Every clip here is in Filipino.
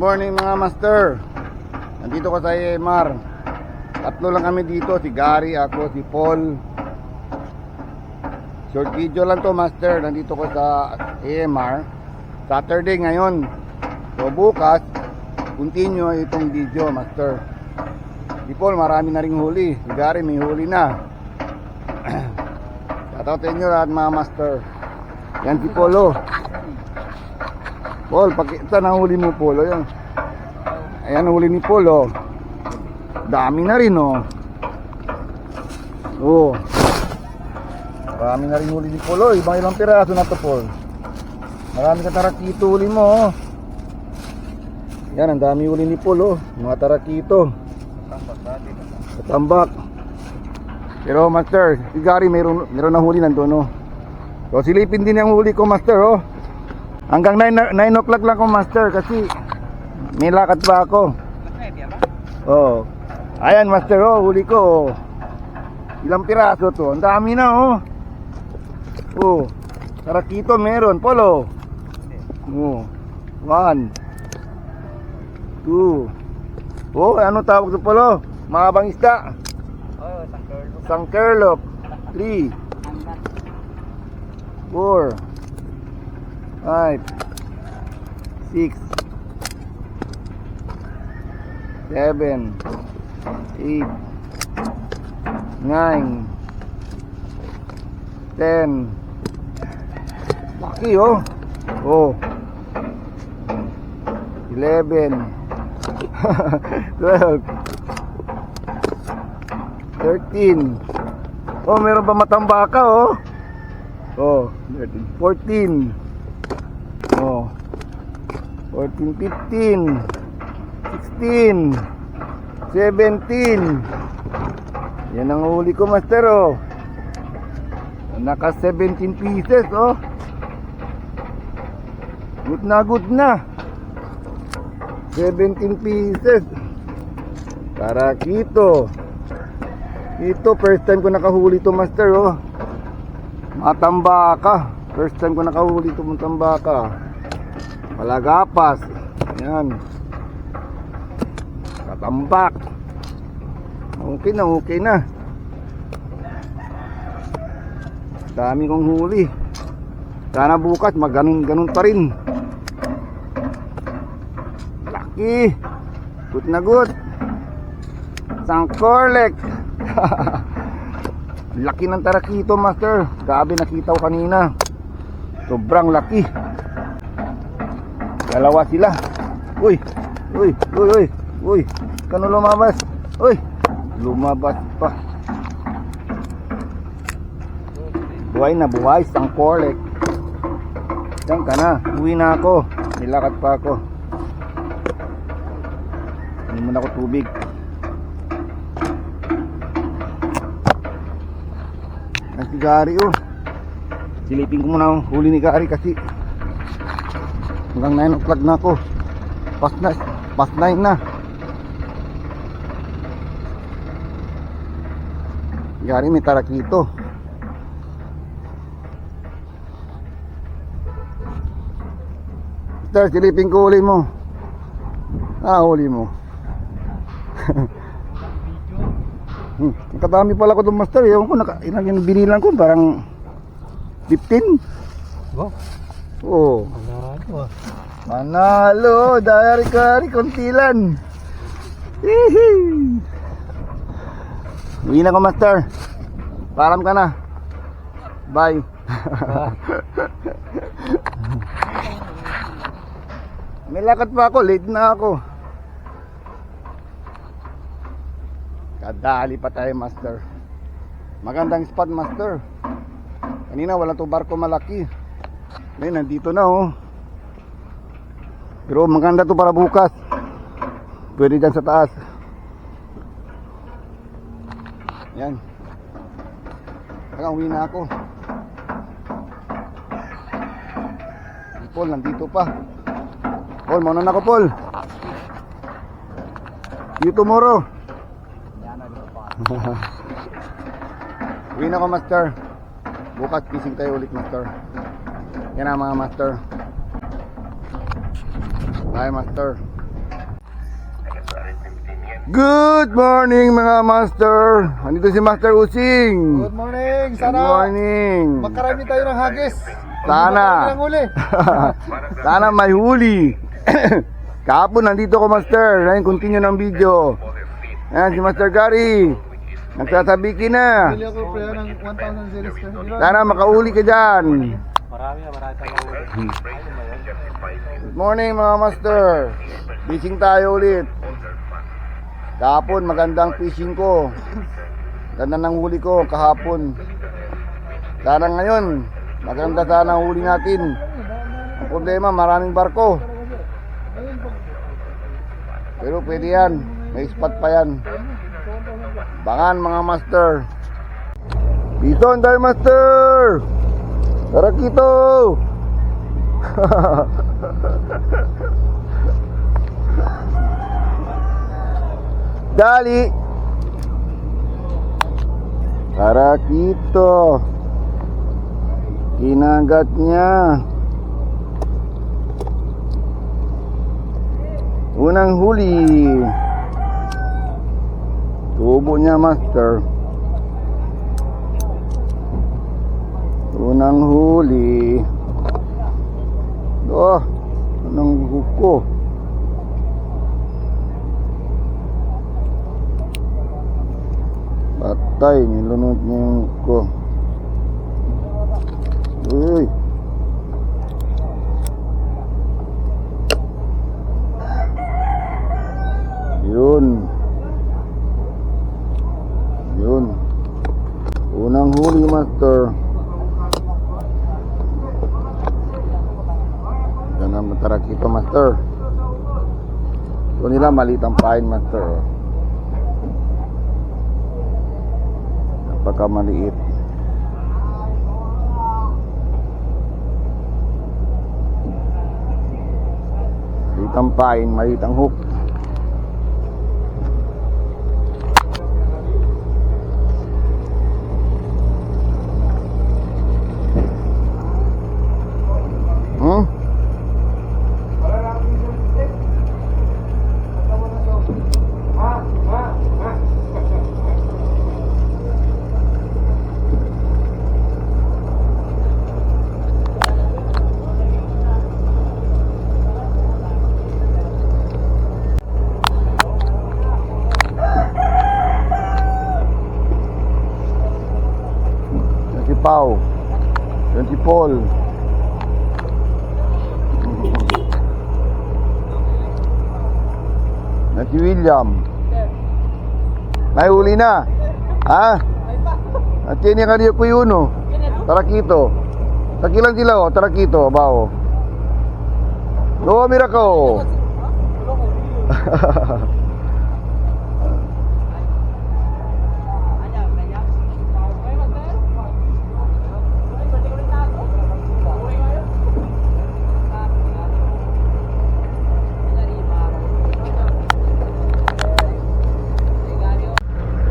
morning mga master. Nandito ko sa AMR. Tatlo lang kami dito, si Gary, ako, si Paul. Short video lang to master. Nandito ko sa AMR. Saturday ngayon. So bukas continue itong video master. Si Paul marami na ring huli. Si Gary may huli na. Shoutout sa inyo lahat mga master. Yan si Paul oh. Paul, saan ang huli mo Paul? Ayan. Ayan ang huli ni Paul oh. Dami na rin oh. Oh. Marami na rin huli ni Paul oh. Ibang ilang piraso na to Paul. Marami ka tarakito huli mo oh. Yan ang dami huli ni Paul oh. Mga tarakito. Tambak. Pero master, si Gary meron na huli nandun oh. So silipin din yung huli ko master oh. Hanggang 9 o'clock lang ko master kasi may lakad pa ako. Oh. Ayan master oh, huli ko oh. Ilang piraso to? Ang dami na oh. Oh. Tarakito meron, Polo. Oh. 1 2. Oh, ano tawag sa Polo? Mahabang isda. Oh, Sangkerlok. 3 4 5 6 7 8 9 10. Laki oh. Oh. 11 12 13. Oh, meron pa matambaka oh. Oh, 14. Oh. 14, 15, 16, 17. Yan ang huli ko master oh. Naka 17 pieces oh. Good na 17 pieces. Tarakito. Ito first time ko nakahuli to master oh. Matambaka. First time ko nakahuli to matambaka. Malagapas. Yan. Katambak. Okay na. Dami kong huli. Sana bukas ganun pa rin. Laki. Good na good. Sangkorlek. Laki ng tarakito master. Grabe, nakita ko kanina. Sobrang laki. Dalawa sila. Uy. Kano lumabas? Uy. Lumabas pa. Buhay, sangkorlek. Diyan ka na. Uwi na ako. Nilakad pa ako. Hindi mo na ako tubig. Ay, si Gary oh. Silipin ko muna ang huli ni Gary kasi hanggang 9 o'clock na ako. Past 9 na. Gary may tarakito. Sir, silipin ko huli mo. Huli mo. Kadami pala ko doon master. Ewan ko, ilang yung binilang ko. Parang 15. Wow. Oo. Manalo. Manalo. Dari kontilan. Uwi na ko master. Paalam ka na. Bye. May lakad pa ako. Late na ako. Kadali pa tayo master. Magandang spot master. Kanina wala to barko malaki. Ngayon nandito na oh. Pero maganda to para bukas. Pwede dyan sa taas. Yan. Hanggang uwi na ako. Si Paul nandito pa. Paul, mauna na ako Paul. See you tomorrow. Uwi na ako master. Bukas fishing tayo ulit master. Yan ang mga master. Bye master. Good morning mga master. Andito si Master Using. Good morning. Good Sana morning. makarami tayo ng hagis. Sana. Hindi makarami ng huli. Sana may huli. Kahapon nandito ko master. Ngayon continue ng video. Ayan si Master Gary. Nagsasabiki na. Bili ako pre ng 1,000 series ka. Sana makahuli ka dyan. Marami tayong huli. Good morning mga master. Fishing tayo ulit. Kahapon magandang fishing ko. Ganda ng huli ko kahapon. Sana ngayon maganda sana ang huli natin. Ang problema maraming barko. Pero pwede yan. May spot pa yan. Bangan mga master. Bison tayo master. Tara kito. Dali. Tara kito. Kinagat niya. Unang huli. Tubo niya master. Unang huli. Oh, anong huko? Patay, nilunod niya yung huko. Uy. Yun. Yun. Unang huli master. Ganang matarak ito master. Ito nila maliit ang pain master. Napaka maliit. Maliit ang pain, maliit ang hook. Pau, yan si Paul. Yan si William. May huli na. Ha? At yan yung kanina ko yun oh. Tarakito. Takilan sila oh, tarakito, bao. Loa miracle.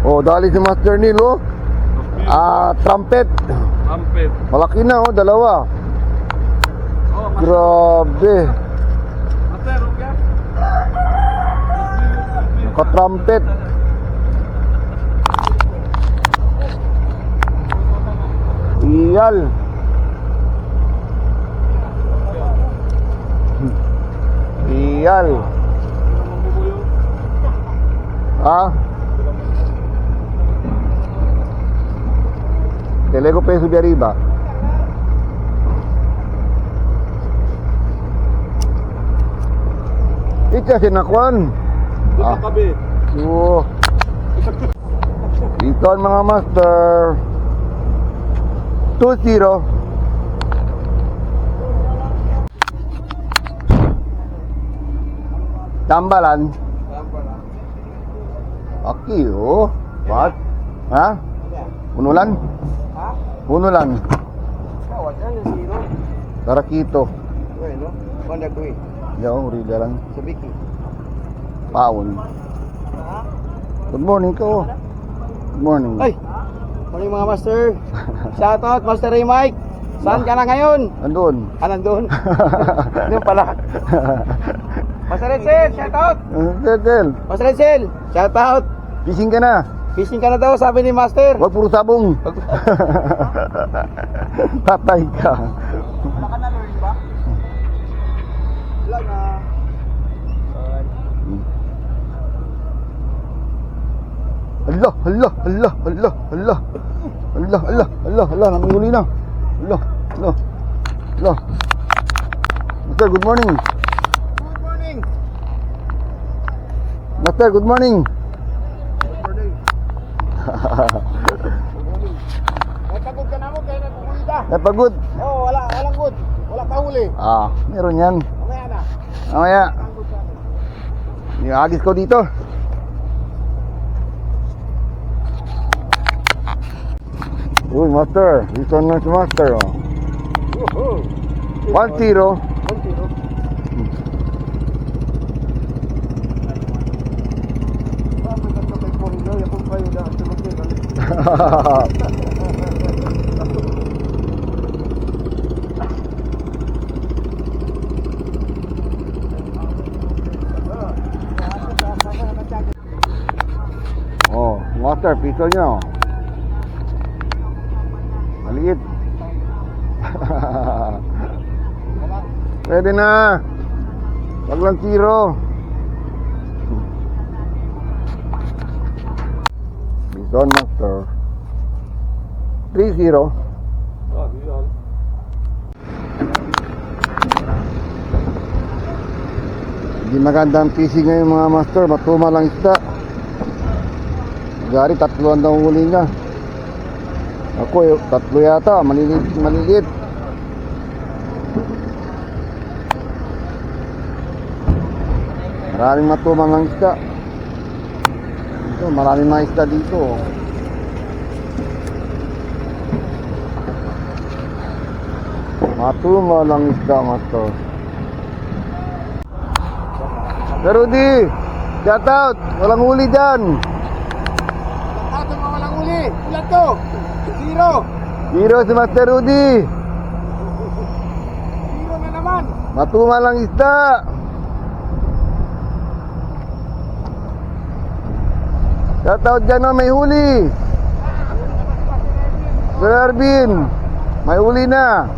Oh, dali si Master Neil oh. Trumpet. Trumpet. Malaki na oh, dalawa. Oh, grabe. Master, okay? Naka-trumpet. Iyal. Iyal. Ha? Te lego peso di arriba. Ika sinakwan. Kabi. Oo. Ito ang mga master. 2-0. Tambalan. Aki oh. What? Ha? Punulan? Punulan. Tarakito. Bueno, Honda Kui. Yo, rida lang. Sabiki. Paon. Good morning ko. Good morning. Ay! Morning mga master. Shoutout Master Ray Mike. Saan ka na ngayon? Andun. Nandun. Doon pala. Master Edsel, shout out! Del, Master Edsel, shout out! fishing ka na. Fishing ka na daw, sabi ni Master. Huwag puro sabong. Patay ka. Wala ka na, Lord, ba? Wala na. Allah, Allah, Allah, Allah, Allah. Allah, Allah, Allah, Allah, namihuli na. Allah, Allah, Allah. Master, good morning. Good morning. Master, good morning. Good morning. May pagod ka na mo, kaya nagpuhuli ka. Napagod. Oo, walang good. Wala pa huli. Meron yan. Mamaya na. Mamaya, Pagod ka na. yung agis ko dito. Uy, Master. This one is Master. Oh. Woohoo! 1-0. 1-0. Oh, Master, piso nyo. Maliit. Pwede na. Wag lang tiro. Bison Master. 3-0. Hindi magandang fishing ngayon mga master. Matuma lang isda. Gari, 3 ang daw huli niya. Ako, 3 yata. Maliliit. Maraming matuma ng isda. Ito, maraming mga isda dito. Matuma lang isda, master. Pero di, shout out. Walang huli dyan. Tatong mga walang huli. Ilan to? 0. Hero si Master Rudy. 0 na naman. Matuma lang isda. Shout out dyan, oh, may huli. Sir Ervin, may huli na.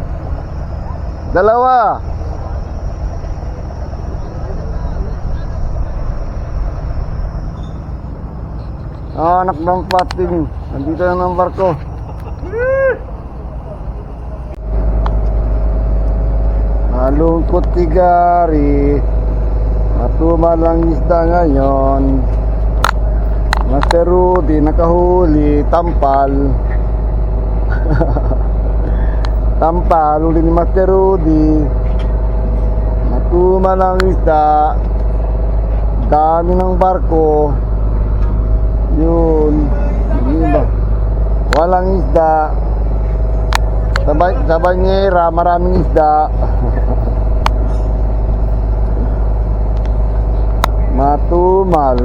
2. Anak ng pating. Nandito na ng barko. Malungkot si Gary. Matuma lang isda ngayon. Master Rudy nakahuli. Tampal. Tampal. Huli ni Master Rudy. Matuma lang isda. Dami ng barko. Yun. Diba? Walang isda. Sa banyera, maraming isda. Matumal.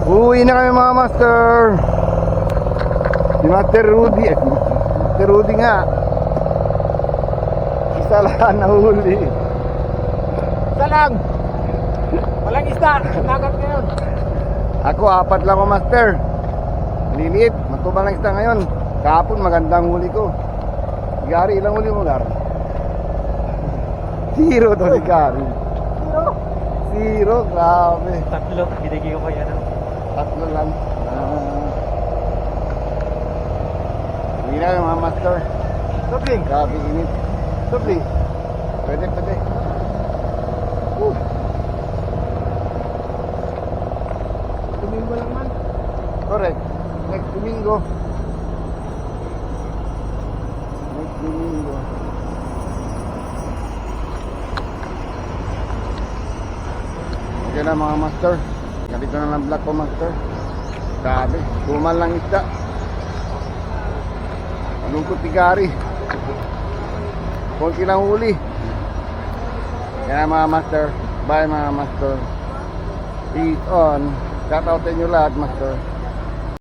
Uwi na kami mga master. Si Master Rudy. Master Rudy nga. Isa lang nahuli. Isa lang. Walang isda. Nagat ngayon. Ako, 4 lang ako, master. Liliit, matubang lang isda ngayon. Kahapon, magandang huli ko. Gary, ilang huli mo, Gary? 0 to si Gary. 0, grabe. 3. Binigay ko kaya na. 3 lang. Hindi na yung mga master. Dobling. Grabe, init. Dobling. Pwede. Domingo lang man. Correct. Next Domingo. Next Domingo. Okay na mga master. Ganito na lang vlog ko, master. Grabe. Tumal lang isda. Malungkot si Gary. Konti lang huli. Kaya mga master. Bye mga master. Peace on. Shout out sa inyo lahat, master.